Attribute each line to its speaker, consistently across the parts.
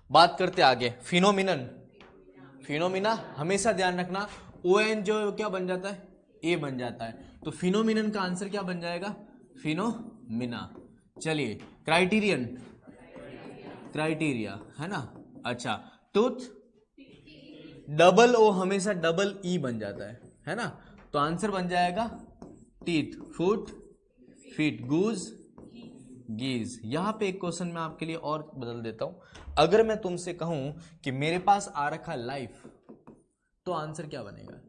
Speaker 1: बात करते आगे, फिनोमिनन, फिनोमिना हमेशा ध्यान रखना ओ एन जो क्या बन जाता है, ए बन जाता है, तो फिनोमिनन का आंसर क्या बन जाएगा, फिनोमिना। चलिए क्राइटेरियन, क्राइटेरिया है ना। अच्छा टूथ, डबल ओ हमेशा डबल ई बन जाता है ना, तो आंसर बन जाएगा टीथ, फुट, फीट, गूज, गीज। यहां पे एक क्वेश्चन मैं आपके लिए और बदल देता हूं, अगर मैं तुमसे कहूं कि मेरे पास आ रखा लाइफ, तो आंसर क्या बनेगा,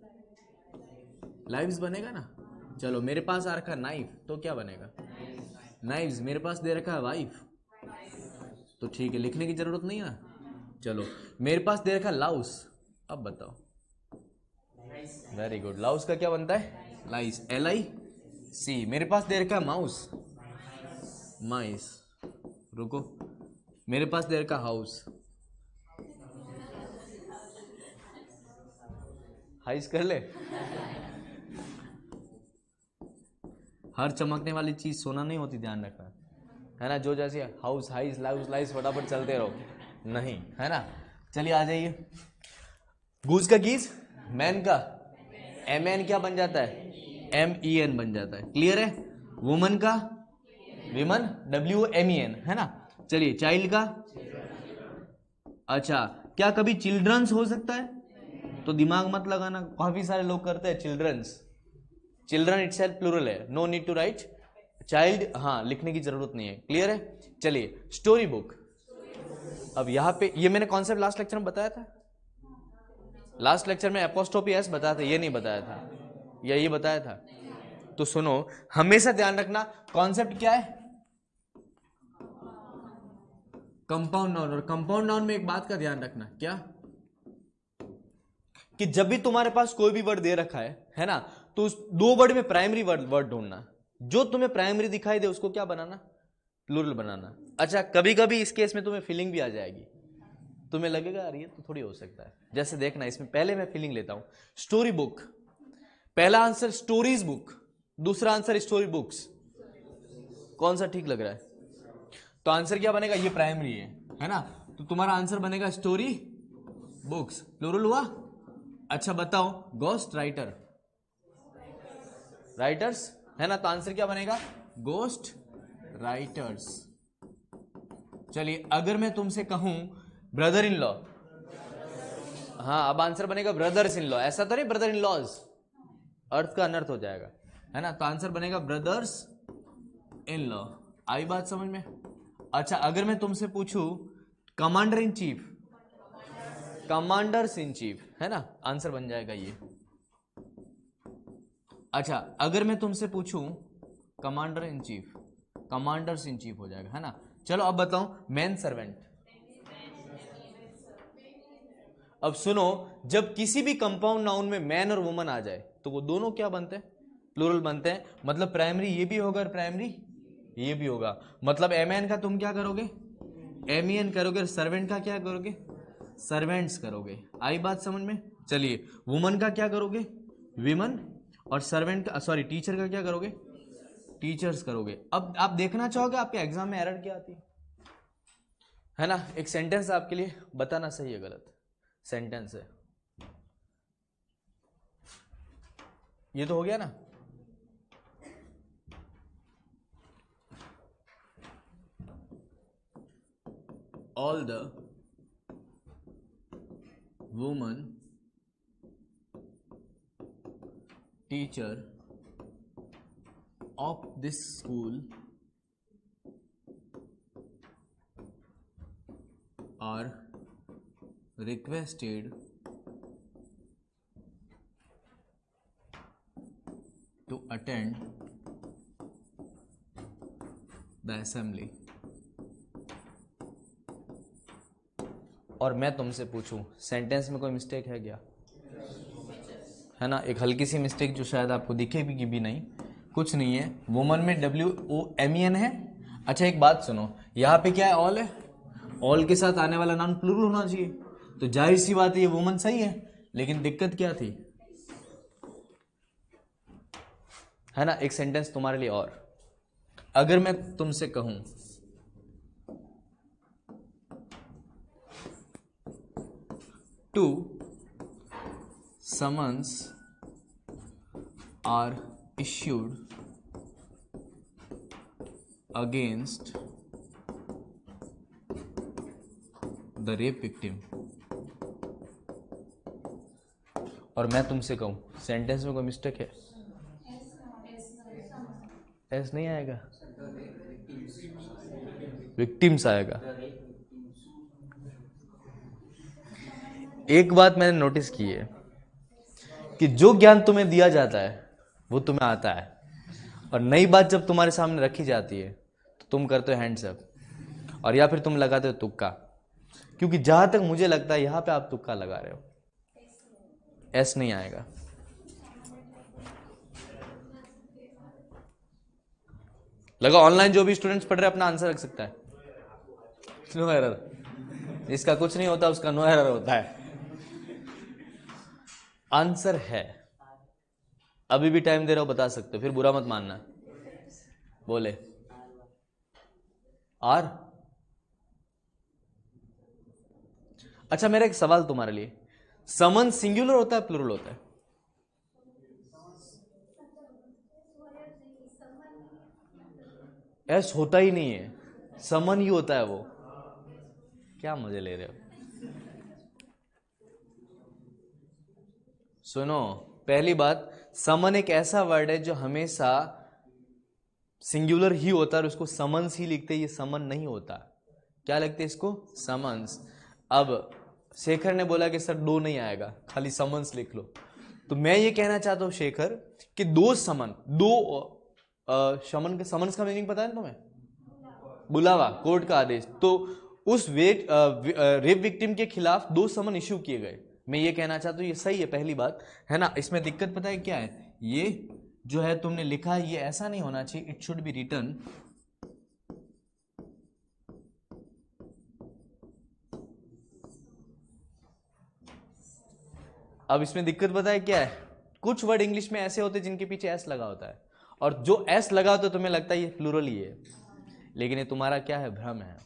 Speaker 1: लाइव्स बनेगा ना। चलो मेरे पास आ रखा नाइफ, तो क्या बनेगा, नाइव्स। मेरे पास दे रखा है वाइफ, तो ठीक है लिखने की जरूरत नहीं है। चलो मेरे पास दे रखा लाउस, अब बताओ, वेरी गुड, लाउस का क्या बनता है, लाइस, एल आई सी। मेरे पास दे रखा है माउस, माइस, रुको, मेरे पास दे रखा हाउस, हाइस कर ले। हर चमकने वाली चीज सोना नहीं होती, ध्यान रखना है ना, जो जैसे हाउस, हाइस, लाउस, लाइस फटाफट चलते रहो, नहीं है ना। चलिए आ जाइए, गूज का गीज, मैन का एम एन क्या बन जाता है, एम ई एन बन जाता है, क्लियर है। वुमन का women, W M E N है ना। चलिए चाइल्ड का, अच्छा क्या कभी चिल्ड्रंस हो सकता है, तो दिमाग मत लगाना, काफी सारे लोग करते हैं चिल्ड्रंस, चिल्ड्रन इटसेल्फ प्लूरल है, no need to write child, हाँ लिखने की जरूरत नहीं है, क्लियर है। चलिए स्टोरी बुक, अब यहां पे ये मैंने कॉन्सेप्ट लास्ट लेक्चर में बताया था, लास्ट लेक्चर में एपोस्ट्रोफी एस बताया था, ये नहीं बताया था, या ये बताया था, तो सुनो हमेशा ध्यान रखना कॉन्सेप्ट क्या है, कंपाउंड नाउन। और कंपाउंड नाउन में एक बात का ध्यान रखना, क्या, कि जब भी तुम्हारे पास कोई भी वर्ड दे रखा है ना, तो उस दो वर्ड में प्राइमरी वर्ड ढूंढना, जो तुम्हें प्राइमरी दिखाई दे उसको क्या बनाना, प्लूरल बनाना। अच्छा कभी कभी इस केस में तुम्हें फीलिंग भी आ जाएगी, तुम्हें लगेगा यार ये तो थोड़ी हो सकता है, जैसे देखना इसमें पहले मैं फीलिंग लेता हूं, स्टोरी बुक, पहला आंसर स्टोरीज बुक, दूसरा आंसर स्टोरी बुक्स, कौन सा ठीक लग रहा है, तो आंसर क्या बनेगा, ये प्राइमरी है ना, तो तुम्हारा आंसर बनेगा स्टोरी बुक्स, प्लूरल हुआ। अच्छा बताओ गोस्ट राइटर, राइटर्स है ना, तो आंसर क्या बनेगा, गोस्ट राइटर्स। चलिए अगर मैं तुमसे कहूं ब्रदर इन लॉ, हाँ अब आंसर बनेगा ब्रदर्स इन लॉ, ऐसा तो नहीं ब्रदर इन लॉज, अर्थ का अनर्थ हो जाएगा है ना, तो आंसर बनेगा ब्रदर्स इन लॉ। आई बात समझ में। अच्छा अगर मैं तुमसे पूछूं commander in chief, commanders in chief है ना, आंसर बन जाएगा ये। अच्छा अगर मैं तुमसे पूछूं commander in chief, commanders in chief हो जाएगा है ना। चलो अब बताओ मैन सर्वेंट, अब सुनो जब किसी भी कंपाउंड नाउन में मैन और वुमन आ जाए तो वो दोनों क्या बनते हैं, प्लूरल बनते हैं, मतलब प्राइमरी ये भी होगा और प्राइमरी ये भी होगा, मतलब एम एन का तुम क्या करोगे, एम ई एन करोगे, और सर्वेंट का क्या करोगे, सर्वेंट्स करोगे। आई बात समझ में। चलिए वुमन का क्या करोगे, विमन, और सर्वेंट का सॉरी टीचर का क्या करोगे, टीचर्स करोगे। अब आप देखना चाहोगे आपके एग्जाम में एरर क्या आती है ना। एक सेंटेंस आपके लिए बताना सही है गलत, सेंटेंस है ये तो हो गया ना। All the woman teacher of this school are requested to attend the assembly। और मैं तुमसे पूछूं सेंटेंस में कोई मिस्टेक है क्या, है ना, एक हल्की सी मिस्टेक जो शायद आपको दिखेगी भी नहीं, कुछ नहीं है। वुमन में W O M E N है। अच्छा एक बात सुनो, यहाँ पे क्या है, ऑल है, ऑल के साथ आने वाला नाउन प्लूरल होना चाहिए, तो जाहिर सी बात है ये वुमन सही है, लेकिन दिक्कत क्या थी, है ना। एक सेंटेंस तुम्हारे लिए और, अगर मैं तुमसे कहूं two summons are issued against the rape victim. और मैं तुमसे कहूं सेंटेंस में कोई मिस्टेक है? एस नहीं आएगा, विक्टिम्स आएगा। एक बात मैंने नोटिस की है कि जो ज्ञान तुम्हें दिया जाता है वो तुम्हें आता है, और नई बात जब तुम्हारे सामने रखी जाती है तो तुम करते हो हैंड्स अप, और या फिर तुम लगाते हो तुक्का। क्योंकि जहां तक मुझे लगता है यहां पे आप तुक्का लगा रहे हो। एस नहीं आएगा। लगा ऑनलाइन जो भी स्टूडेंट्स पढ़ रहे हैं अपना आंसर रख सकता है। नो एरर, इसका कुछ नहीं होता, उसका नो एरर होता है। आंसर है, अभी भी टाइम दे रहा हूं, बता सकते हो, फिर बुरा मत मानना। बोले आर। अच्छा, मेरा एक सवाल तुम्हारे लिए, समन सिंगुलर होता है प्लूरल होता है? एस होता ही नहीं है, समन ही होता है। वो क्या मजे ले रहे हो? सुनो, पहली बात, समन एक ऐसा वर्ड है जो हमेशा सिंगुलर ही होता है और उसको समन्स ही लिखते हैं। ये समन नहीं होता। क्या लिखते हैं इसको? समन्स। अब शेखर ने बोला कि सर दो नहीं आएगा, खाली समन्स लिख लो। तो मैं ये कहना चाहता हूं शेखर कि दो समन, दो समन्स का मीनिंग पता है तुम्हें? बुलावा, कोर्ट का आदेश। तो उस रेप विक्टिम के खिलाफ दो समन इश्यू किए गए। मैं ये कहना चाहता हूं ये सही है, पहली बात है ना। इसमें दिक्कत पता है क्या है? ये जो है तुमने लिखा है ये ऐसा नहीं होना चाहिए, इट शुड बी रिटन अब इसमें दिक्कत पता है क्या है? कुछ वर्ड इंग्लिश में ऐसे होते हैं जिनके पीछे एस लगा होता है, और जो एस लगा होता है तुम्हें लगता है ये प्लूरल ही है, लेकिन ये तुम्हारा क्या है? भ्रम है।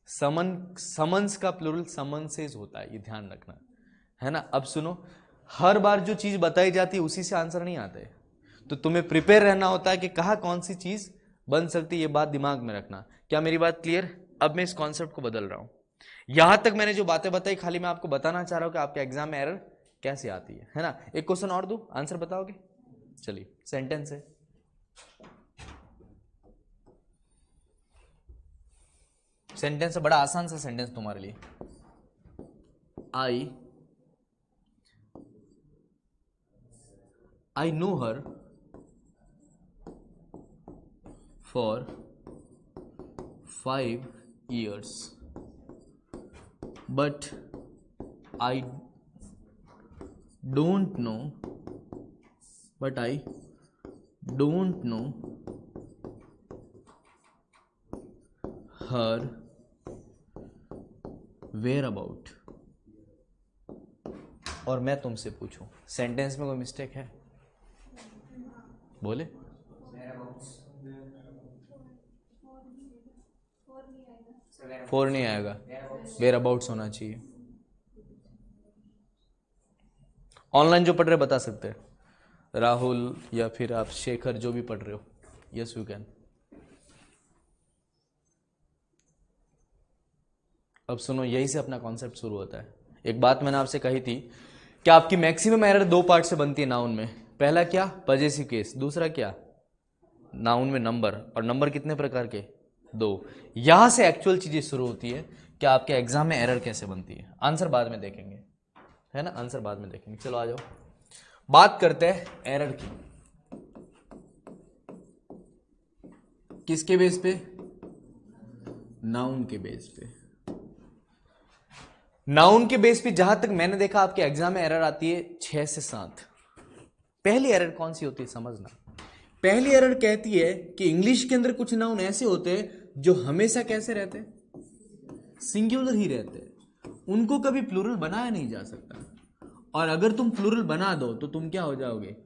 Speaker 1: समन्स का प्लूरल समन्सेस होता है, ये ध्यान रखना है ना। अब सुनो, हर बार जो चीज बताई जाती है उसी से आंसर नहीं आते, तो तुम्हें प्रिपेयर रहना होता है कि कहाँ कौन सी चीज बन सकती है, ये बात दिमाग में रखना। क्या मेरी बात क्लियर? अब मैं इस कॉन्सेप्ट को बदल रहा हूं। यहां तक मैंने जो बातें बताई खाली मैं आपको बताना चाह रहा हूं कि आपके एग्जाम में एरर कैसे आती है ना। एक क्वेश्चन और दूं, आंसर बताओगे? चलिए, सेंटेंस है, सेंटेंस बड़ा आसान सा सेंटेंस तुम्हारे लिए। I know her for 5 years, but I don't know her whereabout। और मैं तुमसे पूछूं, सेंटेंस में कोई मिस्टेक है? बोले फोर नहीं आएगा, वेयर अबाउट्स होना चाहिए। ऑनलाइन जो पढ़ रहे बता सकते हैं, राहुल या फिर आप शेखर जो भी पढ़ रहे हो। Yes you can. अब सुनो, यही से अपना कॉन्सेप्ट शुरू होता है। एक बात मैंने आपसे कही थी कि आपकी मैक्सिमम एरर दो पार्ट से बनती है नाउन में। पहला क्या? Possessive case. दूसरा क्या? नाउन में नंबर। और नंबर कितने प्रकार के? दो। यहां से एक्चुअल चीजें शुरू होती है कि आपके एग्जाम में एरर कैसे बनती है। आंसर बाद में देखेंगे, है ना, आंसर बाद में देखेंगे। चलो आ जाओ, बात करते हैं एरर की। किसके बेस पे? नाउन के बेस पे। नाउन के बेस पे जहां तक मैंने देखा आपके एग्जाम में एरर आती है 6 से 7। पहली एरर कौन सी होती है समझना। पहली एरर कहती है कि इंग्लिश के अंदर कुछ नाउन ऐसे होते हैं जो हमेशा कैसे रहते हैं? सिंगुलर ही रहते हैं, उनको कभी प्लूरल बनाया नहीं जा सकता। और अगर तुम प्लूरल बना दो तो तुम क्या हो जाओगे?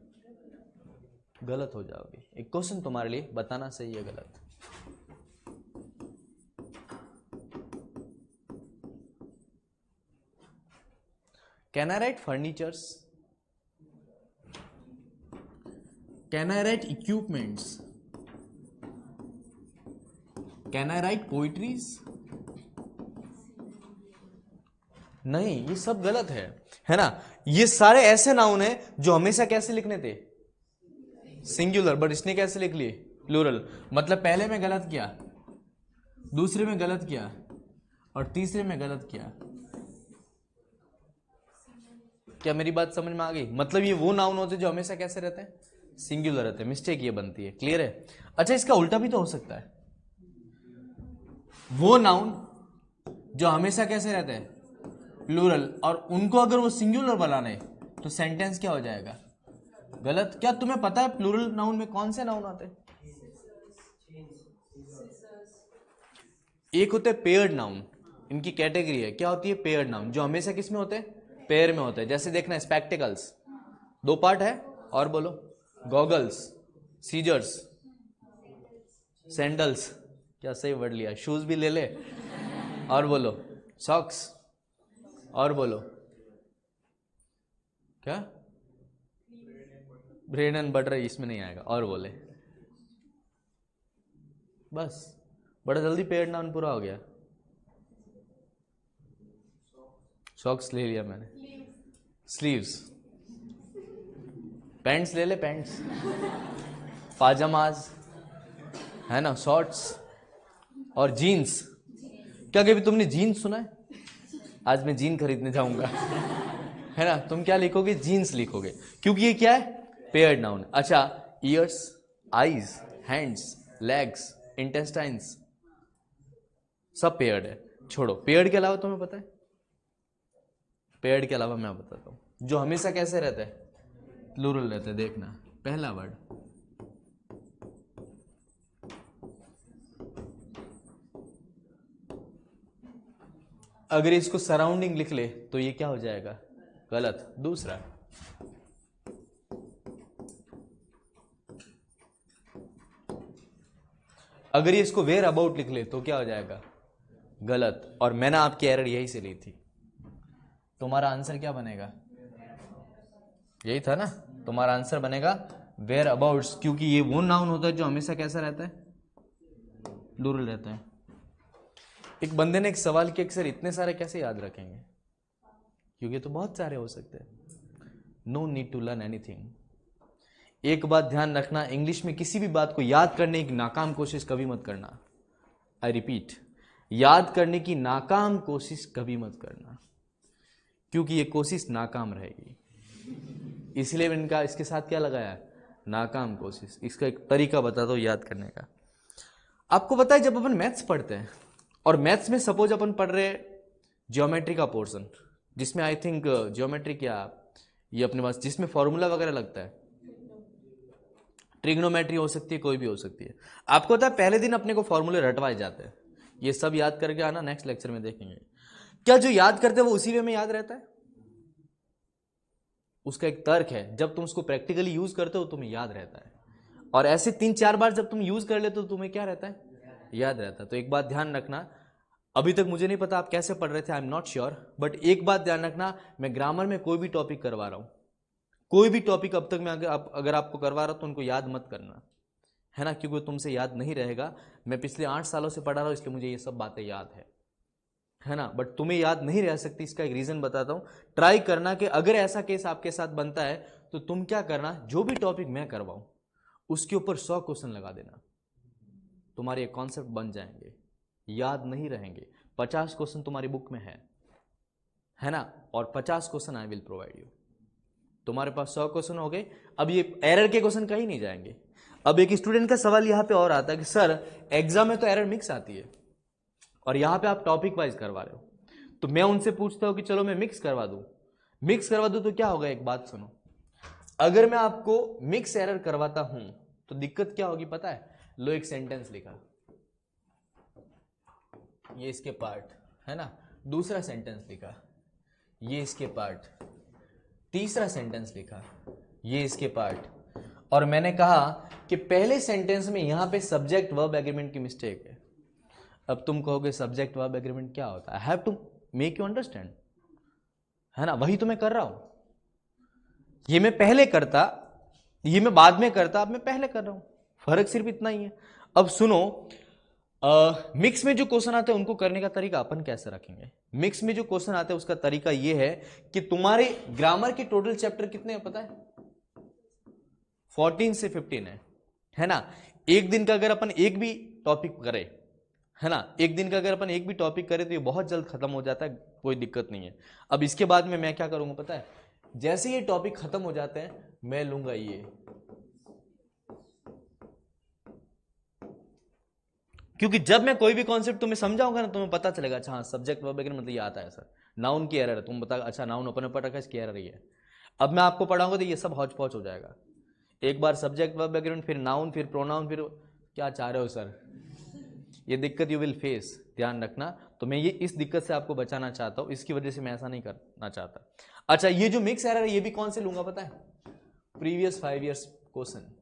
Speaker 1: गलत हो जाओगे। एक क्वेश्चन तुम्हारे लिए, बताना सही है गलत। Can I right furnitures, can I right equipments, can I right poetries? नहीं, ये सब गलत है ना। ये सारे ऐसे नाउन है जो हमेशा कैसे लिखने थे, सिंगुलर, बट इसने कैसे लिख लिए, प्लूरल। मतलब पहले में गलत किया, दूसरे में गलत किया, और तीसरे में गलत किया। क्या मेरी बात समझ में आ गई? मतलब ये वो नाउन होते जो हमेशा कैसे रहते हैं, सिंगुलर रहते हैं। मिस्टेक ये बनती है, क्लियर है? अच्छा, इसका उल्टा भी तो हो सकता है। वो नाउन जो हमेशा कैसे रहते हैं, प्लूरल, और उनको अगर वो सिंगुलर बनाना है तो सेंटेंस क्या हो जाएगा, गलत। क्या तुम्हें पता है प्लूरल नाउन में कौन से नाउन आते हैं? एक होते हैं पेयर्ड नाउन, इनकी कैटेगरी है, क्या होती है, पेयर्ड नाउन, जो हमेशा किस में होते हैं, पेयर में होते हैं। जैसे देखना, स्पेक्टिकल्स 2 पार्ट है, और बोलो, गॉगल्स, सीजर्स, सैंडल्स, क्या सही वर्ड लिया, शूज भी ले ले, और बोलो सॉक्स, और बोलो क्या, ब्रेड एंड बटर, इसमें नहीं आएगा, और बोले, बस बड़ा जल्दी पेड़ नाउन पूरा हो गया। सॉक्स ले लिया मैंने, स्लीव्स, पैंट्स ले ले, पैंट्स, पाजामाज, है ना, शॉर्ट्स, और जीन्स। क्या कभी तुमने जीन्स सुना है? आज मैं जीन खरीदने जाऊंगा, है ना, तुम क्या लिखोगे, जीन्स लिखोगे, क्योंकि ये क्या है, पेयर्ड नाउन। अच्छा, years, eyes, hands, legs, intestines, सब पेयर्ड है। छोड़ो, पेयर्ड के अलावा तुम्हें पता है, पेयर्ड के अलावा मैं बताता हूं जो हमेशा कैसे रहता है, प्लूरल रहता है। देखना, पहला वर्ड अगर इसको सराउंडिंग लिख ले तो ये क्या हो जाएगा, गलत। दूसरा, अगर ये इसको वेयर अबाउट लिख ले तो क्या हो जाएगा, गलत। और मैंने आपकी एरर यही से ली थी। तुम्हारा आंसर क्या बनेगा, यही था ना, तुम्हारा आंसर बनेगा वेयर अबाउट्स, क्योंकि ये वो नाउन होता है जो हमेशा कैसा रहता है, प्लूरल रहता है। एक बंदे ने एक सवाल किया, सर इतने सारे कैसे याद रखेंगे, क्योंकि तो बहुत सारे हो सकते हैं। No need to learn anything. एक बात ध्यान रखना, इंग्लिश में किसी भी बात को याद करने की नाकाम कोशिश कभी मत करना। आई रिपीट, याद करने की नाकाम कोशिश कभी मत करना, क्योंकि ये कोशिश नाकाम रहेगी। इसलिए इनका इसके साथ क्या लगाया, नाकाम कोशिश। इसका एक तरीका बता दो याद करने का। आपको पता है, जब अपन मैथ्स पढ़ते हैं, और मैथ्स में सपोज अपन पढ़ रहे ज्योमेट्री का पोर्शन, जिसमें आई थिंक ज्योमेट्री क्या, ये अपने पास जिसमें फॉर्मूला वगैरह लगता है, ट्रिग्नोमेट्री हो सकती है, कोई भी हो सकती है। आपको पता है पहले दिन अपने को फॉर्मूले रटवाए जाते हैं, ये सब याद करके आना, नेक्स्ट लेक्चर में देखेंगे। क्या जो याद करते हैं वो उसी वे में याद रहता है? उसका एक तर्क है, जब तुम उसको प्रैक्टिकली यूज करते हो तुम्हें याद रहता है, और ऐसे 3-4 बार जब तुम यूज कर लेते हो तुम्हें क्या रहता है, याद रहता है। तो एक बात ध्यान रखना, अभी तक मुझे नहीं पता आप कैसे पढ़ रहे थे, I am not sure, but एक बात ध्यान रखना, मैं ग्रामर में कोई भी टॉपिक करवा रहा हूं, कोई भी टॉपिक अब तक मैं अगर आपको करवा रहा हूं तो उनको याद मत करना, है ना, क्योंकि तुमसे याद नहीं रहेगा। मैं पिछले 8 सालों से पढ़ा रहा हूं, इसलिए मुझे ये सब बातें याद है ना, बट तुम्हें याद नहीं रह सकती। इसका एक रीजन बताता हूं, ट्राई करना कि अगर ऐसा केस आपके साथ बनता है तो तुम क्या करना, जो भी टॉपिक मैं करवाऊं उसके ऊपर 100 क्वेश्चन लगा देना, तुम्हारे एक कॉन्सेप्ट बन जाएंगे, याद नहीं रहेंगे। 50 क्वेश्चन तुम्हारी बुक में है ना, और 50 question I will provide you. तुम्हारे पास 100 क्वेश्चन हो गए। अब ये एरर के क्वेश्चन कहीं नहीं जाएंगे। अब एक स्टूडेंट का सवाल यहां पे और आता है कि सर एग्जाम में तो एरर मिक्स आती है और यहां पे आप टॉपिक वाइज करवा रहे हो, तो मैं उनसे पूछता हूं कि चलो मैं मिक्स करवा दूं तो क्या होगा, एक बात सुनो, अगर मैं आपको मिक्स एरर करवाता हूं तो दिक्कत क्या होगी पता है? लो, एक सेंटेंस लिखा, ये इसके पार्ट है ना, दूसरा सेंटेंस लिखा, ये इसके पार्ट, तीसरा सेंटेंस लिखा, ये इसके पार्ट, और मैंने कहा कि पहले सेंटेंस में यहां पे सब्जेक्ट वर्ब एग्रीमेंट की मिस्टेक है। अब तुम कहोगे सब्जेक्ट वर्ब एग्रीमेंट क्या होता है? I have to make you understand, है ना, वही तो मैं कर रहा हूं। ये मैं पहले करता, ये मैं बाद में करता, अब मैं पहले कर रहा हूं, फर्क सिर्फ इतना ही है। अब सुनो, मिक्स में जो क्वेश्चन आते हैं उनको करने का तरीका अपन कैसे रखेंगे। मिक्स में जो क्वेश्चन आते हैं उसका तरीका ये है कि तुम्हारे ग्रामर के टोटल चैप्टर कितने हैं पता है? 14 से 15 है ना। एक दिन का अगर अपन एक भी टॉपिक करें, है ना, एक दिन का अगर अपन एक भी टॉपिक करें तो ये बहुत जल्द खत्म हो जाता है, कोई दिक्कत नहीं है। अब इसके बाद में मैं क्या करूंगा पता है, जैसे ये टॉपिक खत्म हो जाते हैं मैं लूंगा ये, क्योंकि जब मैं कोई भी कॉन्सेप्ट तुम्हें समझाऊंगा ना तुम्हें पता चलेगा, अच्छा हाँ सब्जेक्ट वर्ब एग्रीमेंट मतलब ये आता है सर, नाउन की एरर है, तुम बता अच्छा नाउन अपन ऊपर रखा इसकी एरर ही है। अब मैं आपको पढ़ाऊंगा तो ये सब हौच पौच हो जाएगा, एक बार सब्जेक्ट वर्ब एग्रीमेंट, फिर नाउन, फिर प्रोनाउन, फिर क्या चाह रहे हो सर, ये दिक्कत यू विल फेस, ध्यान रखना। तो मैं ये इस दिक्कत से आपको बचाना चाहता हूं, इसकी वजह से मैं ऐसा नहीं करना चाहता। अच्छा ये जो मिक्स एरर है ये भी कौन से लूंगा पता है? प्रीवियस 5 ईयर्स क्वेश्चन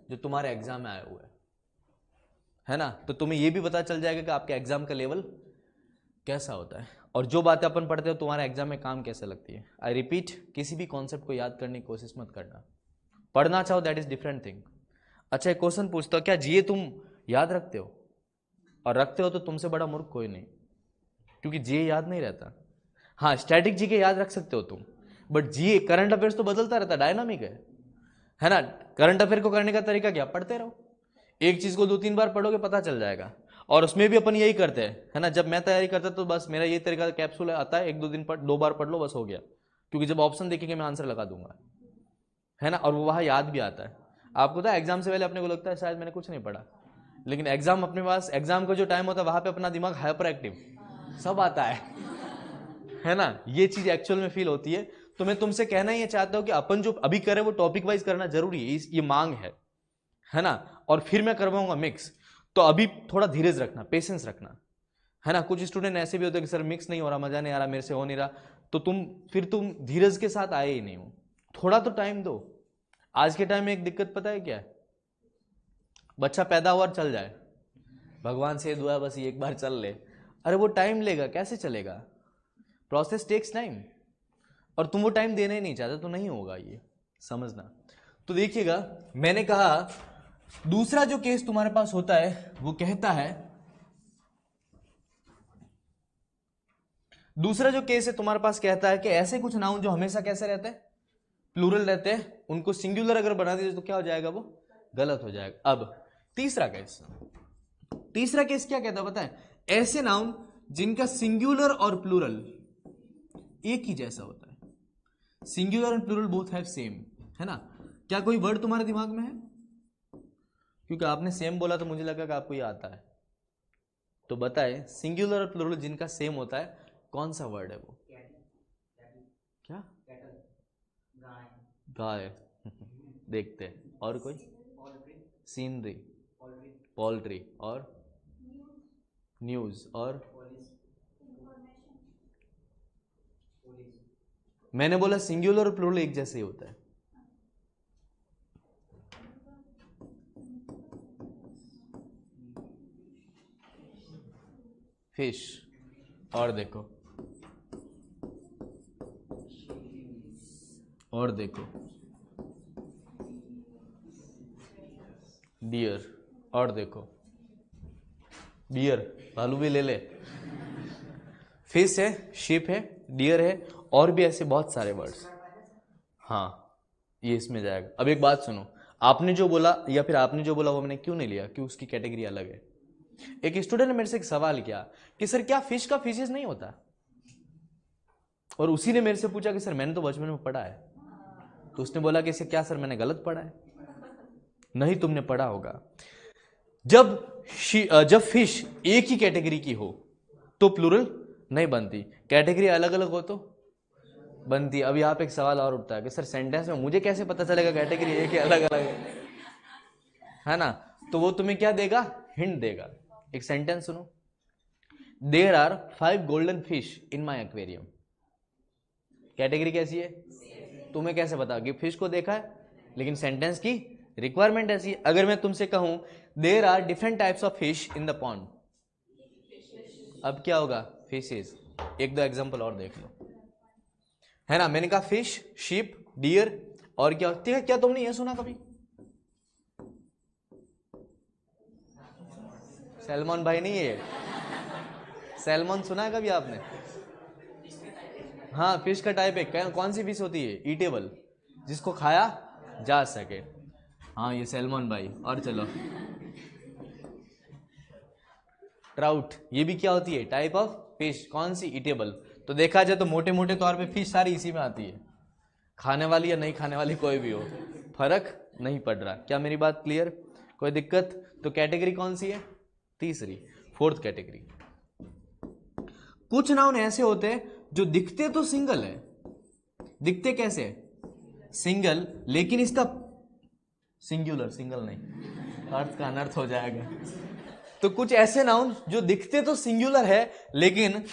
Speaker 1: जो तुम्हारे एग्जाम में आए हुए है ना, तो तुम्हें ये भी पता चल जाएगा कि आपके एग्जाम का लेवल कैसा होता है और जो बातें अपन पढ़ते हो तुम्हारे एग्जाम में काम कैसे लगती है। आई रिपीट, किसी भी कॉन्सेप्ट को याद करने की कोशिश मत करना, पढ़ना चाहो दैट इज डिफरेंट थिंग। अच्छा एक क्वेश्चन पूछता हूं, क्या जीए तुम याद रखते हो? और रखते हो तो तुमसे बड़ा मूर्ख कोई नहीं, क्योंकि जीए याद नहीं रहता। हाँ स्टैटिक जीके याद रख सकते हो तुम, बट जीए करंट अफेयर्स तो बदलता रहता, डायनामिक है ना। करंट अफेयर को करने का तरीका क्या, पढ़ते रहो, एक चीज को 2-3 बार पढ़ोगे पता चल जाएगा। और उसमें भी अपन यही करते हैं, है ना, जब मैं तैयारी करता तो बस मेरा ये तरीका कैप्सूल आता है, 1-2 दिन पढ़, 2 बार पढ़ लो बस हो गया, क्योंकि जब ऑप्शन देखेंगे मैं आंसर लगा दूंगा, है ना, और वो वहां याद भी आता है। आपको पता है एग्जाम से पहले अपने को लगता है शायद मैंने कुछ नहीं पढ़ा, लेकिन एग्जाम अपने पास, एग्जाम का जो टाइम होता है वहां पे अपना दिमाग हाइपर एक्टिव, सब आता है ना, ये चीज एक्चुअल में फील होती है। तो मैं तुमसे कहना ही चाहता हूं कि अपन जो अभी करे वो टॉपिक वाइज करना जरूरी है, ये मांग है ना, और फिर मैं करवाऊंगा मिक्स। तो अभी थोड़ा धीरज रखना, पेशेंस रखना, है ना। कुछ स्टूडेंट ऐसे भी होते हैं कि सर मिक्स नहीं हो रहा, मजा नहीं आ रहा, मेरे से हो नहीं रहा, तो तुम धीरज के साथ आए ही नहीं हो, थोड़ा तो टाइम दो। आज के टाइम में एक दिक्कत पता है क्या है, बच्चा पैदा हुआ और चल जाए, भगवान से दुआ बस एक बार चल ले, अरे वो टाइम लेगा, कैसे चलेगा, प्रोसेस टेक्स टाइम, और तुम वो टाइम देना ही नहीं चाहते तो नहीं होगा, ये समझना। तो देखिएगा मैंने कहा दूसरा जो केस तुम्हारे पास होता है वो कहता है, दूसरा जो केस है तुम्हारे पास कहता है कि ऐसे कुछ नाउन जो हमेशा कैसे रहते हैं, प्लूरल रहते हैं, उनको सिंगुलर अगर बना दीजिए तो क्या हो जाएगा, वो गलत हो जाएगा। अब तीसरा केस, तीसरा केस क्या कहता है पता है, ऐसे नाउन जिनका सिंगुलर और प्लूरल एक ही जैसा होता है, singular and plural both have same, है ना। क्या कोई वर्ड तुम्हारे दिमाग में है? क्योंकि आपने सेम बोला तो मुझे लगा कि आपको ये आता है, तो बताए सिंगुलर और प्लूरल जिनका सेम होता है कौन सा वर्ड है वो? क्या? गाय देखते हैं, और कोई? सीनरी, पोल्ट्री, और न्यूज, और मैंने बोला सिंगुलर और प्लूरल एक जैसे ही होता है। फिश, और देखो, और देखो डियर, और देखो डियर, भालू भी ले ले, फिश है, शिप है, डियर है, और भी ऐसे बहुत सारे वर्ड्स। हाँ ये इसमें जाएगा। अब एक बात सुनो, आपने जो बोला या फिर आपने जो बोला वो मैंने क्यों नहीं लिया, क्यों उसकी कैटेगरी अलग है। एक स्टूडेंट ने मेरे से एक सवाल किया कि सर क्या फिश का फिशेस नहीं होता, और उसी ने मेरे से पूछा कि सर मैंने तो बचपन में पढ़ा है, तो उसने बोला कि इसे क्या सर मैंने गलत पढ़ा है? नहीं तुमने पढ़ा होगा, जब फिश एक ही कैटेगरी की हो तो प्लूरल नहीं बनती, कैटेगरी अलग अलग हो तो बनती। अब यहाँ पे एक सवाल और उठता है कि सर सेंटेंस में मुझे कैसे पता चलेगा कैटेगरी एक ही अलग अलग है ना। तो वो तुम्हें क्या देगा, हिंट देगा। एक सेंटेंस सुनो, there are 5 golden fish in my aquarium, category कैसी है, तुम्हें कैसे पता कि फिश को देखा है, लेकिन सेंटेंस की रिक्वायरमेंट ऐसी है। अगर मैं तुमसे कहूं there are different types of fish in the pond, अब क्या होगा, फिशेस। एक दो एग्जांपल और देख लो, है ना। मैंने कहा फिश, शीप, डियर और क्या होती है, क्या तुमने ये सुना कभी? सैल्मन भाई नहीं है, सैल्मन सुना है कभी आपने? हाँ, फिश का टाइप है। कौन सी फिश होती है? ईटेबल, जिसको खाया जा सके। हाँ, ये सैल्मन भाई। और चलो, ट्राउट, ये भी क्या होती है? Type of fish. कौन सी? ईटेबल। तो देखा जाए तो मोटे मोटे तौर पे फिश सारी इसी में आती है, खाने वाली या नहीं खाने वाली कोई भी हो, फर्क नहीं पड़ रहा। क्या मेरी बात क्लियर? कोई दिक्कत? तो कैटेगरी कौन सी है? तीसरी, फोर्थ कैटेगरी। कुछ नाउन ऐसे होते हैं जो दिखते तो सिंगल है, दिखते कैसे? सिंगल, लेकिन इसका सिंगुलर, सिंगल नहीं, अर्थ का अनर्थ हो जाएगा। तो कुछ ऐसे नाउन जो दिखते तो सिंगुलर है, लेकिन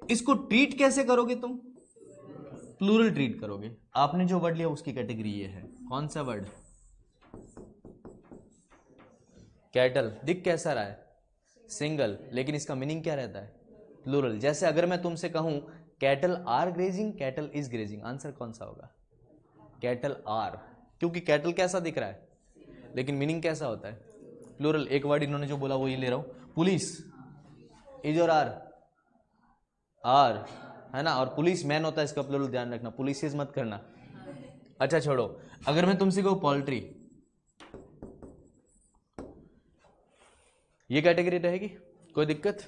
Speaker 1: इसको ट्रीट कैसे करोगे तुम? प्लूरल ट्रीट करोगे। आपने जो वर्ड लिया उसकी कैटेगरी ये है। कौन सा वर्ड? कैटल। दिख कैसा रहा है? सिंगल, लेकिन इसका मीनिंग क्या रहता है? प्लूरल। जैसे अगर मैं तुमसे कहूं cattle are grazing, cattle is grazing, answer कौन सा होगा? कैटल आर, क्योंकि कैटल कैसा दिख रहा है, लेकिन मीनिंग कैसा होता है? प्लूरल। एक वर्ड इन्होंने जो बोला वो ये ले रहा हूं, पुलिस, इज और आर? आर, है ना। और पुलिस मैन होता है, इसका प्लूरल ध्यान रखना, पुलिस मत करना। अच्छा छोड़ो, अगर मैं तुमसे कहूं पोल्ट्री, ये कैटेगरी रहेगी? कोई दिक्कत?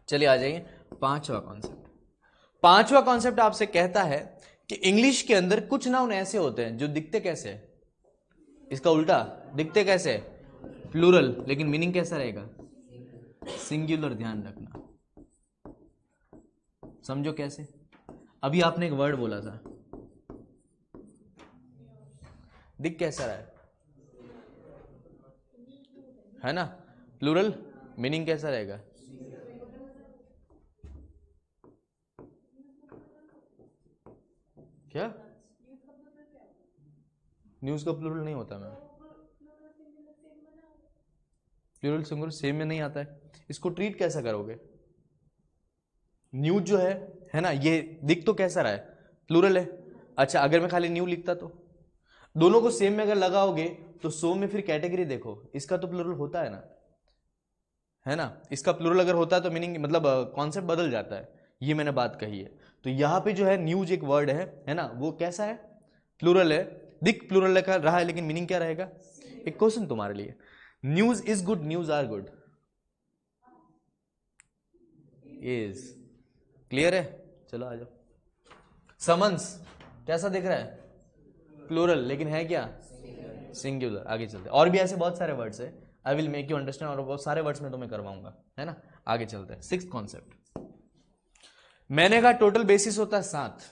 Speaker 1: चलिए आ जाइए पांचवा कॉन्सेप्ट। पांचवा कॉन्सेप्ट आपसे कहता है कि इंग्लिश के अंदर कुछ नाउन ऐसे होते हैं जो दिखते कैसे है? इसका उल्टा, दिखते कैसे? प्लूरल, लेकिन मीनिंग कैसा रहेगा? सिंगुलर। ध्यान रखना, समझो कैसे। अभी आपने एक वर्ड बोला था, दिख कैसा रहा है ना? प्लूरल, मीनिंग कैसा रहेगा? क्या? न्यूज का प्लूरल नहीं होता मैम, प्लूरल सिंगुलर सेम में नहीं आता है। इसको ट्रीट कैसा करोगे? न्यूज जो है ना, ये दिख तो कैसा रहा है? प्लूरल है। अच्छा, अगर मैं खाली न्यू लिखता तो? दोनों को सेम में अगर लगाओगे तो सो में फिर कैटेगरी देखो, इसका तो प्लूरल होता है ना, है ना। इसका प्लूरल अगर होता है तो मीनिंग मतलब कॉन्सेप्ट बदल जाता है। ये मैंने बात कही है। तो यहां पे जो है न्यूज एक वर्ड है ना, वो कैसा है? प्लूरल है। दिख प्लूरल रहा है, लेकिन मीनिंग क्या रहेगा? एक क्वेश्चन तुम्हारे लिए, news is good, news are good, is clear है? चलो आ जाओ। समन्स कैसा दिख रहा है? प्लूरल, लेकिन है क्या? सिंगुलर। आगे चलते, और भी ऐसे बहुत सारे वर्ड्स है, I will make you understand, और बहुत सारे वर्ड्स में तुम्हें करवाऊंगा, है ना। आगे चलते हैं। सिक्स्थ कॉन्सेप्ट, मैंने कहा टोटल बेसिस होता है 7,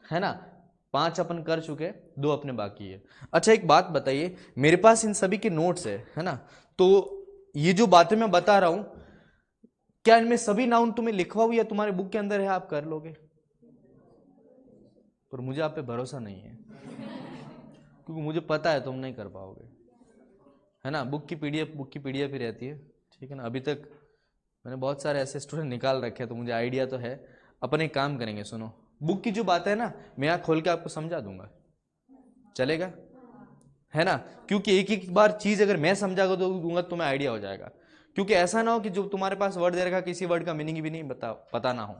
Speaker 1: है ना। 5 अपन कर चुके, 2 अपने बाकी है। अच्छा एक बात बताइए, मेरे पास इन सभी के नोट्स है ना, तो ये जो बातें मैं बता रहा हूं, क्या इनमें सभी नाउन तुम्हें लिखवाऊं या तुम्हारे बुक के अंदर है, आप कर लोगे? पर मुझे आप पे भरोसा नहीं है, क्योंकि मुझे पता है तुम नहीं कर पाओगे, है ना। बुक की पीडीएफ ही रहती है, ठीक है ना। अभी तक मैंने बहुत सारे ऐसे स्टूडेंट निकाल रखे हैं, तो मुझे आइडिया तो है। अपन एक काम करेंगे, सुनो, बुक की जो बात है ना, मैं यहाँ खोल के आपको समझा दूंगा, चलेगा? है ना, क्योंकि एक एक बार चीज अगर मैं समझा दूंगा तो तुम्हें आइडिया हो जाएगा। क्योंकि ऐसा ना हो कि जो तुम्हारे पास वर्ड दे रखा, किसी वर्ड का मीनिंग भी नहीं पता ना हो।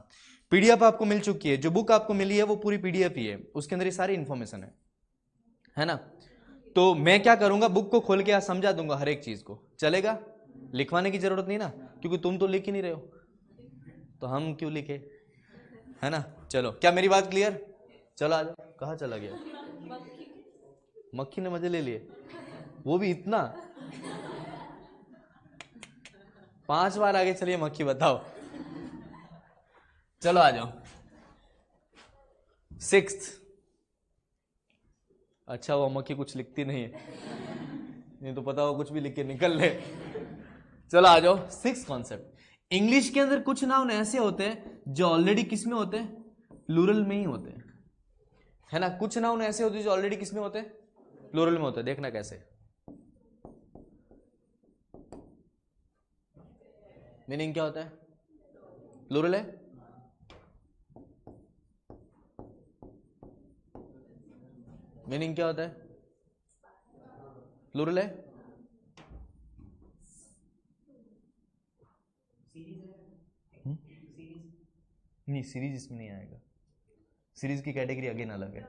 Speaker 1: पीडीएफ आपको मिल चुकी है, जो बुक आपको मिली है वो पूरी पीडीएफ ही है, उसके अंदर ये सारी इंफॉर्मेशन है ना। तो मैं क्या करूंगा, बुक को खोल के आज समझा दूंगा हर एक चीज को, चलेगा? लिखवाने की जरूरत नहीं ना, क्योंकि तुम तो लिख ही नहीं रहे हो, तो हम क्यों लिखे, है ना। चलो, क्या मेरी बात क्लियर? चलो आ जाओ। कहाँ चला गया? मक्खी ने मजे ले लिए, वो भी इतना? 5 बार आगे चलिए, मक्खी बताओ। चलो आ जाओ। सिक्स्थ, अच्छा वो मक्खी कुछ लिखती नहीं है, नहीं तो पता हो कुछ भी लिख के निकल ले। चलो आ जाओ। सिक्स्थ कॉन्सेप्ट, इंग्लिश के अंदर कुछ नाउन ऐसे होते हैं जो ऑलरेडी किस में होते हैं? प्लूरल में ही होते हैं, है ना। कुछ नाउन ऐसे होते हैं जो ऑलरेडी किस में होते हैं? प्लूरल में होते हैं। देखना कैसे, मीनिंग क्या होता है? प्लूरल है, मीनिंग क्या होता है? प्लूरल है? नहीं, सीरीज इसमें नहीं आएगा, सीरीज की कैटेगरी अगेन अलग है।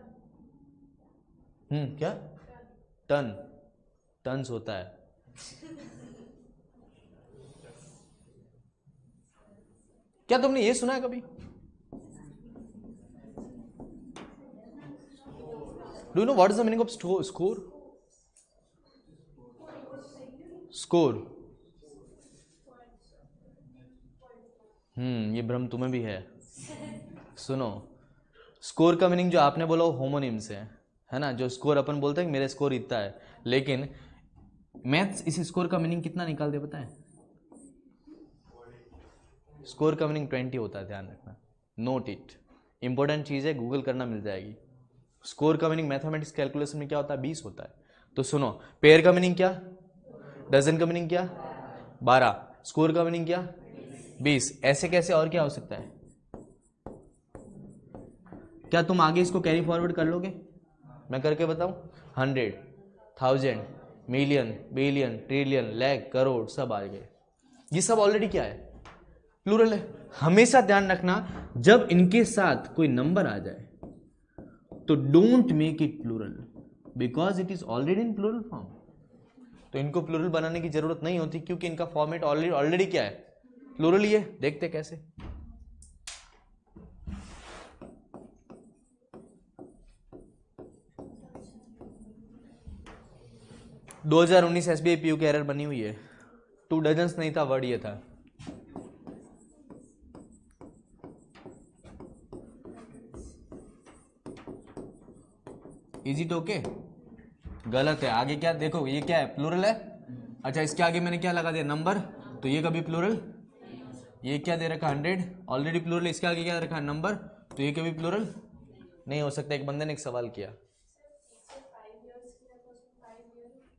Speaker 1: क्या? टन, टन्स होता है। क्या तुमने ये सुना है कभी? Do you know what is the meaning off score? Score, ये भ्रम तुम्हें भी है। सुनो, स्कोर का मीनिंग जो आपने बोला वो होमोनिम से है ना, जो स्कोर अपन बोलते हैं कि मेरा स्कोर इतना है, लेकिन मैथ्स इस स्कोर का मीनिंग कितना निकाल दे पता है? स्कोर का मीनिंग 20 होता है, ध्यान रखना, नोट इट, इंपॉर्टेंट चीज है, गूगल करना मिल जाएगी। स्कोर का मीनिंग मैथमेटिक्स कैलकुलेशन में क्या होता है? 20 होता है। तो सुनो, पेयर का मीनिंग क्या? डजन का मीनिंग क्या? 12। स्कोर का मीनिंग क्या? 20। ऐसे कैसे और क्या हो सकता है? क्या तुम आगे इसको कैरी फॉरवर्ड कर लोगे? मैं करके बताऊं? 100, 1000, million, billion, trillion, lakh, crore, सब आ गए। ये सब ऑलरेडी क्या है? प्लूरल है। हमेशा ध्यान रखना, जब इनके साथ कोई नंबर आ जाए तो don't make it plural, because it is already in plural form. तो इनको प्लूरल बनाने की जरूरत नहीं होती, क्योंकि इनका फॉर्मेट ऑलरेडी क्या है? प्लूरल ही है। देखते कैसे। दो 2019 SBI PU की एरर बनी हुई है, 2 डजन्स नहीं था, वर्ड ये था। Is it okay? गलत है। आगे क्या देखो, ये क्या है? प्लूरल है। अच्छा, इसके आगे मैंने क्या लगा दिया? नंबर। तो ये कभी प्लूरल? ये क्या दे रखा? 100, ऑलरेडी प्लूरल। इसके आगे क्या दे रखा? नंबर। तो ये कभी प्लूरल नहीं हो सकता। एक बंदे ने एक सवाल किया,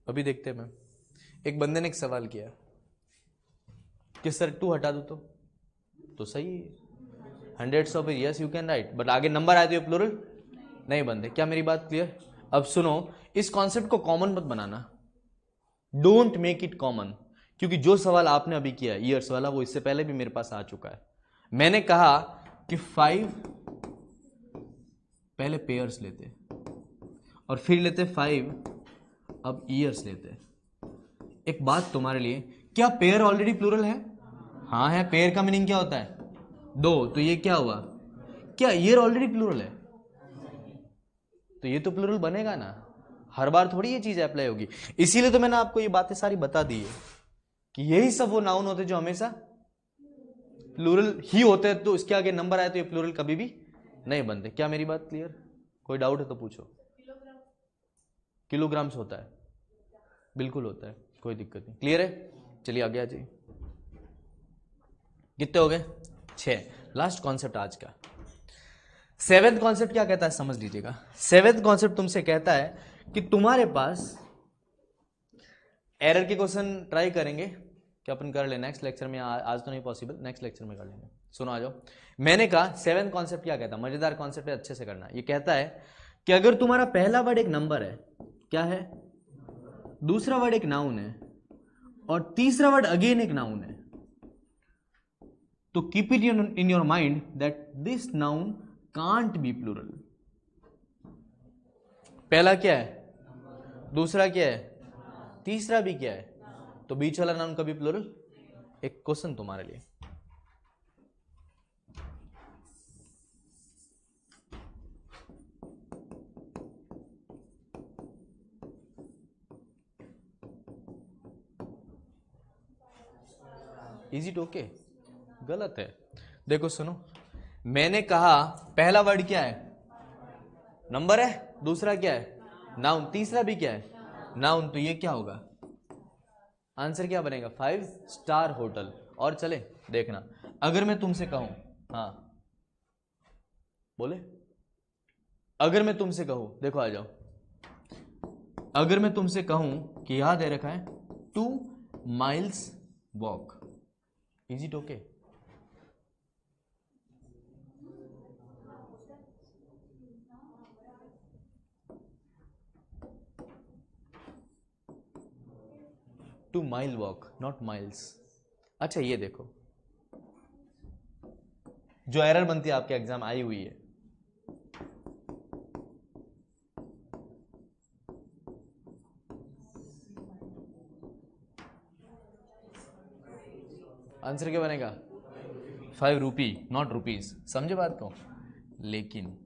Speaker 1: अभी देखते हैं मैम। एक बंदे ने एक सवाल किया कि सर 2 हटा दो तो सही है, 100 of yes you can write, but आगे नंबर आए तो ये प्लूरल नहीं बनते। क्या मेरी बात क्लियर? अब सुनो, इस कॉन्सेप्ट को कॉमन मत बनाना, डोंट मेक इट कॉमन, क्योंकि जो सवाल आपने अभी किया ईयर्स वाला, वो इससे पहले भी मेरे पास आ चुका है। मैंने कहा कि 5 पहले पेयर्स लेते और फिर लेते 5, अब ईयर्स लेते। एक बात तुम्हारे लिए, क्या पेयर ऑलरेडी प्लूरल है? हाँ है। पेयर का मीनिंग क्या होता है? 2। तो ये क्या हुआ? क्या ईयर ऑलरेडी प्लूरल है? तो ये तो प्लूरल बनेगा ना, हर बार थोड़ी ये चीज अप्लाई होगी। इसीलिए तो मैंने आपको ये बातें सारी बता दी है कि यही सब वो नाउन होते जो हमेशा प्लूरल ही होते हैं, तो इसके आगे नंबर आए तो ये प्लूरल कभी भी नहीं बनते। क्या मेरी बात क्लियर? कोई डाउट है तो पूछो। किलोग्राम्स होता है, बिल्कुल होता है, कोई दिक्कत नहीं। क्लियर है? चलिए आगे आ जाइए। कितने हो गए? 6। लास्ट कॉन्सेप्ट आज का, 7th कॉन्सेप्ट क्या कहता है समझ लीजिएगा। 7th कॉन्सेप्ट तुमसे कहता है कि तुम्हारे पास एरर के क्वेश्चन ट्राई करेंगे कि अपन कर ले नेक्स्ट लेक्चर में। आज तो नहीं पॉसिबल, नेक्स्ट लेक्चर में कर लेंगे। सुनो आ जाओ। मैंने कहा 7th कॉन्सेप्ट क्या कहता है, मजेदार कॉन्सेप्ट है, अच्छे से करना। ये कहता है कि अगर तुम्हारा पहला वर्ड एक नंबर है, क्या है? दूसरा वर्ड एक नाउन है, और तीसरा वर्ड अगेन एक नाउन है, तो keep it in your mind that this noun can't be plural. पहला क्या है? दूसरा क्या है? तीसरा भी क्या है? तो बीच वाला नाउन कभी प्लूरल? एक क्वेश्चन तुम्हारे लिए, इज इट ओके? गलत है। देखो सुनो, मैंने कहा पहला वर्ड क्या है? नंबर है। दूसरा क्या है? नाउन। तीसरा भी क्या है? नाउन। तो ये क्या होगा? आंसर क्या बनेगा? 5 स्टार होटल। और चले देखना, अगर मैं तुमसे कहूं, हाँ बोले, अगर मैं तुमसे कहूं, देखो आ जाओ, अगर मैं तुमसे कहूं कि यहां दे रखा है 2 miles walk, is it okay? 2 mile walk, not miles. अच्छा ये देखो जो एरर बनती है आपके एग्जाम आई हुई है, आंसर क्या बनेगा? 5 रुपी, नॉट रुपीज। समझे बात को? लेकिन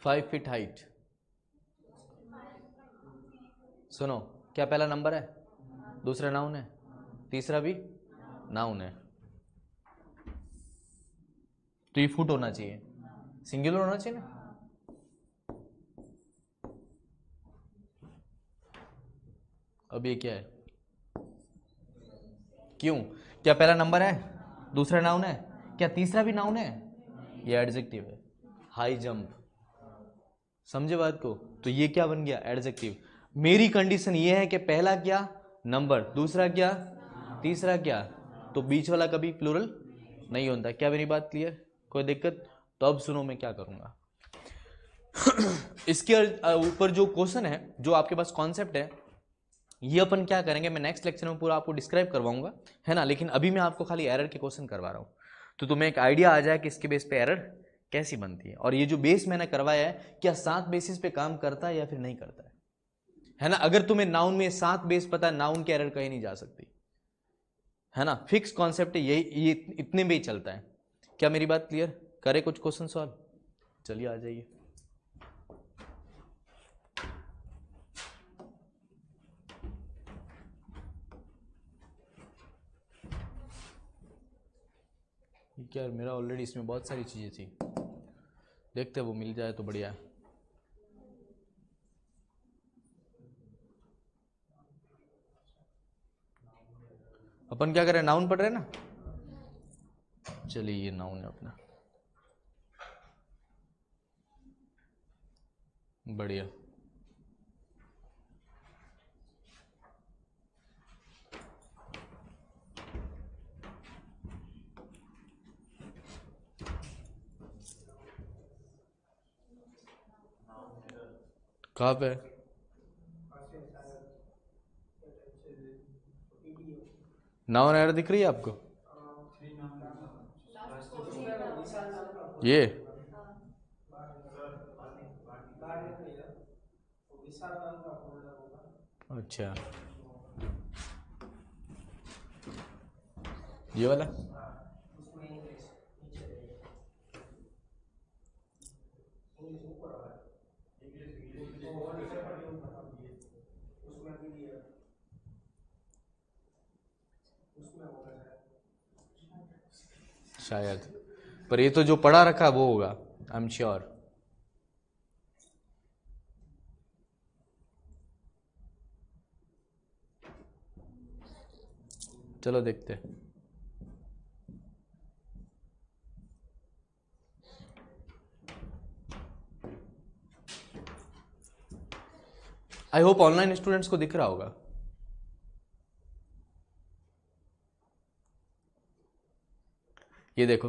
Speaker 1: फाइव फीट हाइट, सुनो क्या पहला नंबर है, दूसरा नाउन है, तीसरा भी नाउन है, तो ये फुट होना चाहिए, सिंगुलर होना चाहिए ना। अब ये क्या है? क्यों? क्या पहला नंबर है, दूसरा नाउन है, क्या तीसरा भी नाउन है? ये एडजेक्टिव है, हाई जंप। समझे बात को? तो ये क्या बन गया? एडजेक्टिव। मेरी कंडीशन ये है कि पहला क्या नंबर, दूसरा क्या, तीसरा क्या, तो बीच वाला कभी प्लूरल नहीं होता। क्या मेरी बात क्लियर? कोई दिक्कत? तो अब सुनो मैं क्या करूंगा। इसके ऊपर जो क्वेश्चन है, जो आपके पास कॉन्सेप्ट है, ये अपन क्या करेंगे, मैं नेक्स्ट लेक्चर में पूरा आपको डिस्क्राइब करवाऊंगा, है ना। लेकिन अभी मैं आपको खाली एरर के क्वेश्चन करवा रहा हूं, तो तुम्हें एक आइडिया आ जाए कि इसके बेस पे एरर कैसी बनती है। और ये जो बेस मैंने करवाया है, क्या 7 बेसिस पे काम करता है या फिर नहीं करता है ना। अगर तुम्हें नाउन में 7 बेस पता है, नाउन की एरर कहीं नहीं जा सकती, है ना। फिक्स कॉन्सेप्ट है यही, ये इतने में ही चलता है। क्या मेरी बात क्लियर? करे कुछ क्वेश्चन सॉल्व? चलिए आ जाइए। क्या मेरा ऑलरेडी इसमें बहुत सारी चीजें थी, देखते वो मिल जाए तो बढ़िया है। अपन क्या करें, नाउन पढ़ रहे हैं ना। चलिए ये नाउन है अपना, बढ़िया। कहाँ पे? नाउन एरर दिख रही है आपको? ये अच्छा, ये वाला शायद, पर ये तो जो पढ़ा रखा वो होगा, आई एम श्योर। चलो देखते हैं। आई होप ऑनलाइन स्टूडेंट्स को दिख रहा होगा। ये देखो,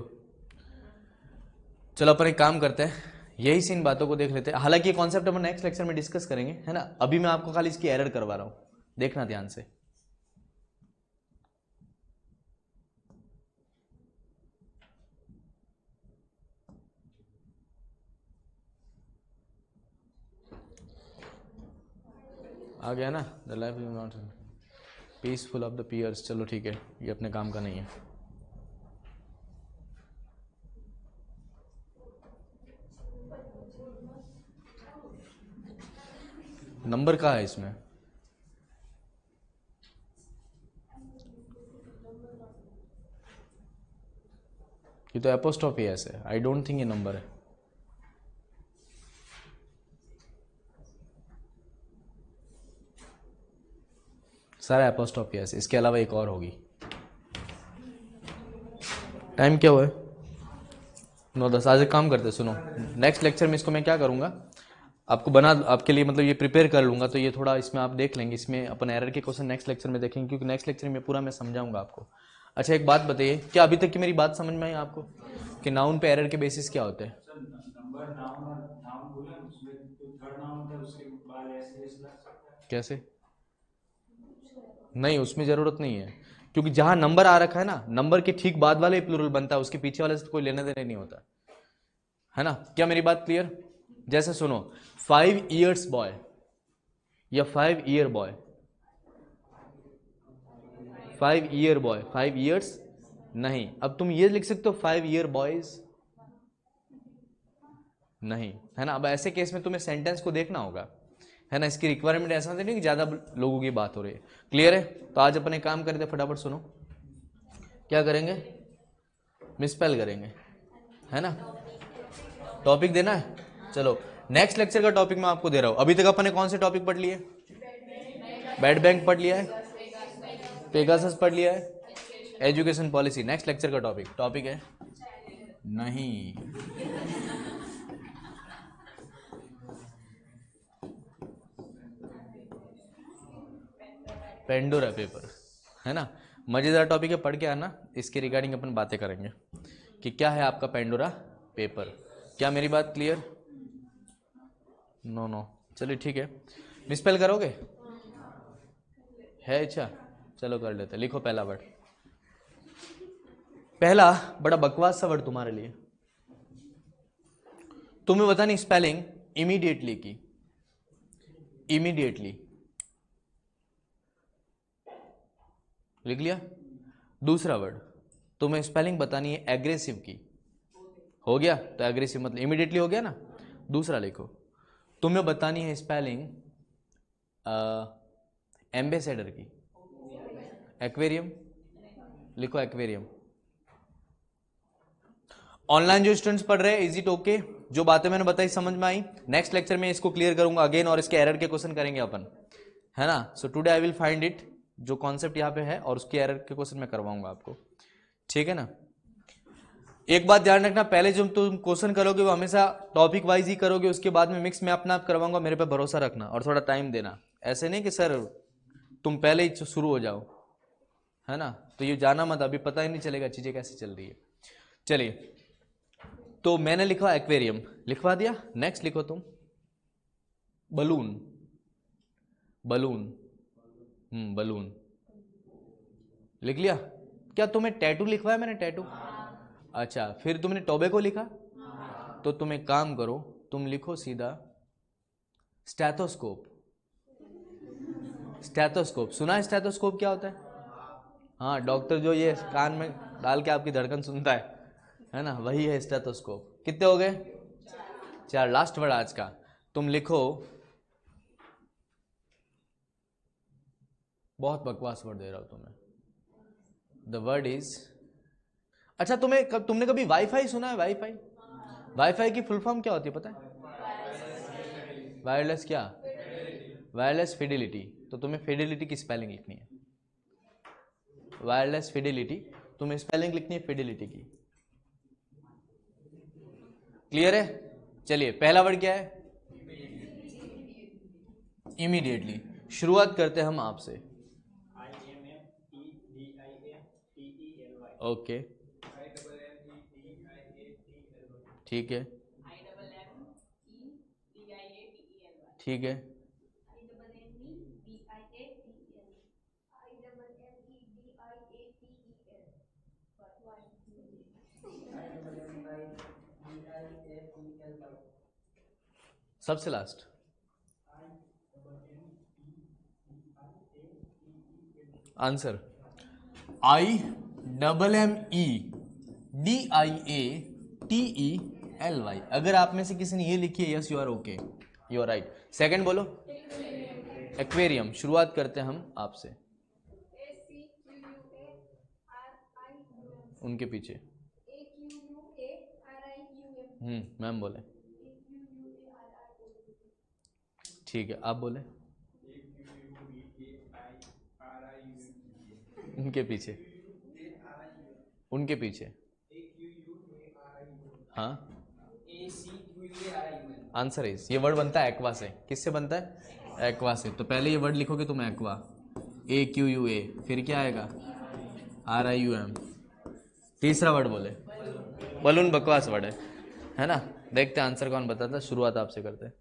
Speaker 1: चलो अपन एक काम करते हैं, यही सी इन बातों को देख लेते हैं। हालांकि ये कॉन्सेप्ट अपन नेक्स्ट लेक्चर में डिस्कस करेंगे, है ना। अभी मैं आपको खाली इसकी एरर करवा रहा हूं, देखना ध्यान से। आ गया ना, the life is not peaceful of the peers. चलो ठीक है, ये अपने काम का नहीं है। नंबर कहाँ है इसमें? ये तो एपोस्ट्रोफी है, आई डोंट थिंक ये नंबर है। सारा एपोस्ट्रोफी है, इसके अलावा एक और होगी। टाइम क्या हुआ है? 9:10। आज एक काम करते, सुनो नेक्स्ट लेक्चर में इसको मैं क्या करूंगा, आपको बना आपके लिए मतलब ये प्रिपेयर कर लूंगा, तो ये थोड़ा इसमें आप देख लेंगे, इसमें अपन एरर के क्वेश्चन नेक्स्ट लेक्चर में देखेंगे, क्योंकि नेक्स्ट लेक्चर में पूरा मैं समझाऊंगा आपको। अच्छा एक बात बताइए, क्या अभी तक की मेरी बात समझ में आई आपको कि नाउन पे एरर के बेसिस क्या होते हैं? कैसे? नहीं, उसमें जरूरत नहीं है, क्योंकि जहां नंबर आ रखा है ना, नंबर के ठीक बाद वाले प्लूरल बनता है, उसके पीछे वाले से तो कोई लेने देने नहीं होता है ना। क्या मेरी बात क्लियर? जैसे सुनो, 5 years बॉय या 5 year boy, 5 year boy, 5 years नहीं। अब तुम ये लिख सकते हो 5 year बॉयज, नहीं है ना। अब ऐसे केस में तुम्हें सेंटेंस को देखना होगा, है ना। इसकी रिक्वायरमेंट ऐसा नहीं कि ज्यादा लोगों की बात हो रही है। क्लियर है? तो आज अपन एक काम करते हैं, फटाफट सुनो, क्या करेंगे? मिसपेल करेंगे, है ना। टॉपिक देना है, चलो नेक्स्ट लेक्चर का टॉपिक मैं आपको दे रहा हूं। अभी तक अपन ने कौन से टॉपिक पढ़ लिए? बैड बैंक पढ़ लिया है, पेगासस पढ़ लिया है, एजुकेशन पॉलिसी। नेक्स्ट लेक्चर का टॉपिक है नहीं, पेंडोरा पेपर, है ना। मजेदार टॉपिक है, पढ़ के आना। इसके रिगार्डिंग अपन बातें करेंगे कि क्या है आपका पेंडोरा पेपर। क्या मेरी बात क्लियर? नो, चलिए ठीक है। मिसपेल करोगे? है इच्छा? चलो कर लेते। लिखो पहला वर्ड, पहला बड़ा बकवास सा वर्ड तुम्हारे लिए, तुम्हें बतानी स्पेलिंग इमीडिएटली की। इमीडिएटली लिख लिया। दूसरा वर्ड, तुम्हें स्पेलिंग बतानी है एग्रेसिव की। हो गया? तो एग्रेसिव मतलब इमीडिएटली हो गया ना। दूसरा लिखो, तुम्हें बतानी है स्पेलिंग एम्बेसडर की। एक्वेरियम लिखो, एक्वेरियम। ऑनलाइन जो स्टूडेंट्स पढ़ रहे हैं, इज इट ओके? जो बातें मैंने बताई समझ में आई? नेक्स्ट लेक्चर में इसको क्लियर करूंगा अगेन, और इसके एरर के क्वेश्चन करेंगे अपन, है ना। So today I will find it, जो कॉन्सेप्ट यहाँ पे है, और उसके एरर के क्वेश्चन मैं करवाऊंगा आपको, ठीक है ना। एक बात ध्यान रखना, पहले जो तुम क्वेश्चन करोगे वो हमेशा टॉपिक वाइज ही करोगे, उसके बाद में मिक्स में अपना आप करवाऊंगा। मेरे पे भरोसा रखना और थोड़ा टाइम देना। ऐसे नहीं कि सर तुम पहले ही शुरू हो जाओ, है ना। तो ये जाना मत, अभी पता ही नहीं चलेगा चीजें कैसे चल रही है। चलिए, तो मैंने लिखा एक्वेरियम, लिखवा दिया। नेक्स्ट लिखो तुम बलून। बलून, बलून लिख लिया। क्या तुम्हें टैटू लिखवाया मैंने? टैटू, अच्छा। फिर तुमने टोबैको लिखा, तो तुम एक काम करो, तुम लिखो सीधा स्टेथोस्कोप। स्टेथोस्कोप सुना है? स्टेथोस्कोप क्या होता है? हाँ, डॉक्टर जो ये कान में डाल के आपकी धड़कन सुनता है ना, वही है स्टेथोस्कोप। कितने हो गए? 4। लास्ट वर्ड आज का, तुम लिखो, बहुत बकवास वर्ड दे रहा हूं तुम्हें। द वर्ड इज, अच्छा तुमने कभी वाईफाई सुना है? वाईफाई, वाईफाई की फुल फॉर्म क्या होती है पता है? वायरलेस क्या? Wireless fidelity. तो तुम्हें फिडिलिटी की स्पेलिंग लिखनी है, वायरलेस फिडिलिटी। तुम्हें स्पेलिंग लिखनी है फिडिलिटी की। क्लियर है? चलिए, पहला वर्ड क्या है? इमीडिएटली। शुरुआत करते हैं हम आपसे। ओके, ठीक है, ठीक है। सबसे लास्ट, आंसर IMMEDIATELY। अगर आप में से किसी ने ये लिखी है, yes you are okay, you are right. Second बोलो, एक्वेरियम। शुरुआत करते हैं हम आपसे, उनके पीछे। मैम बोले, ठीक है, आप बोले, उनके पीछे, उनके पीछे। हाँ, आंसर इज, ये वर्ड बनता है एक्वा से। किससे बनता है? एक्वा से। तो पहले ये वर्ड लिखोगे तुम एक्वा, AQUA, फिर क्या आएगा? RIUM। तीसरा वर्ड बोले बलून, बकवास वर्ड है ना। देखते हैं आंसर कौन बताता। शुरुआत आपसे करते हैं।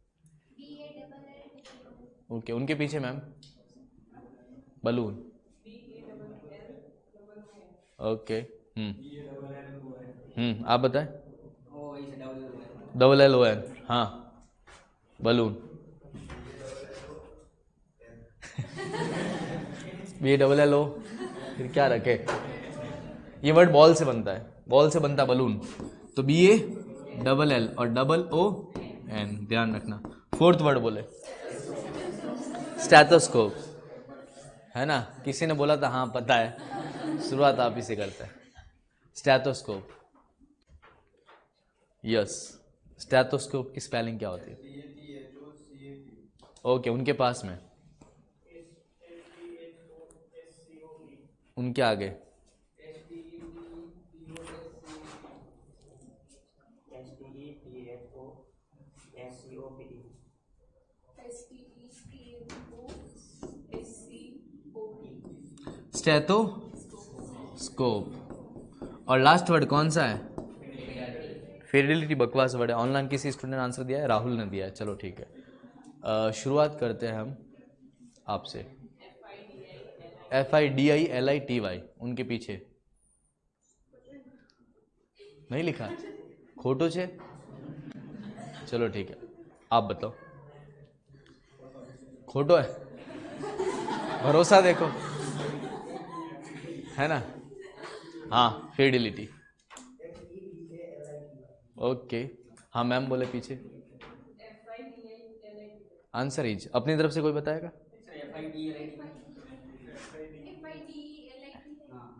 Speaker 1: ओके, उनके पीछे मैम बलून। ओके, आप बताएं। LLON, हाँ बलून। BALLO, फिर क्या रखे? ये वर्ड बॉल से बनता है, बॉल से बनता है बलून। तो BALL और OON, ध्यान रखना। फोर्थ वर्ड बोले स्टेथोस्कोप, है ना। किसी ने बोला था, हाँ पता है। शुरुआत आप ही से करते हैं। Stethoscope, yes. स्टेथोस्कोप की स्पेलिंग क्या होती है? ओके, उनके पास में, उनके आगे स्टेथोस्कोप। और लास्ट वर्ड कौन सा है? फिडेलिटी, बकवास वर्ड है। ऑनलाइन किसी स्टूडेंट ने आंसर दिया है? राहुल ने दिया है। चलो ठीक है, शुरुआत करते हैं हम आपसे। FIDILITY, उनके पीछे नहीं लिखा, खोटो छे। चलो ठीक है, आप बताओ। खोटो है, भरोसा देखो, है ना। हाँ, फिडेलिटी। ओके, हाँ मैम बोले पीछे। आंसर इज, अपनी तरफ से कोई बताएगा?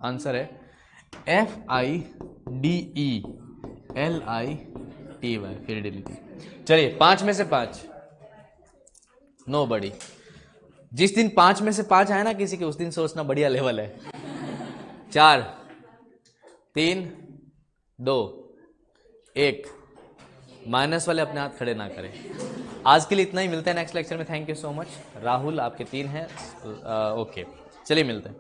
Speaker 1: आंसर है FIDELITY, फिडेलिटी। चलिए, 5 में से 5, नो बड़ी। जिस दिन 5 में से 5 आए ना किसी के, उस दिन सोचना बढ़िया लेवल है। 4, 3, 2, 1। माइनस वाले अपने हाथ खड़े ना करें। आज के लिए इतना ही, मिलते हैं नेक्स्ट लेक्चर में। Thank you so much. Rahul, आपके 3 हैं। ओके, चलिए मिलते हैं।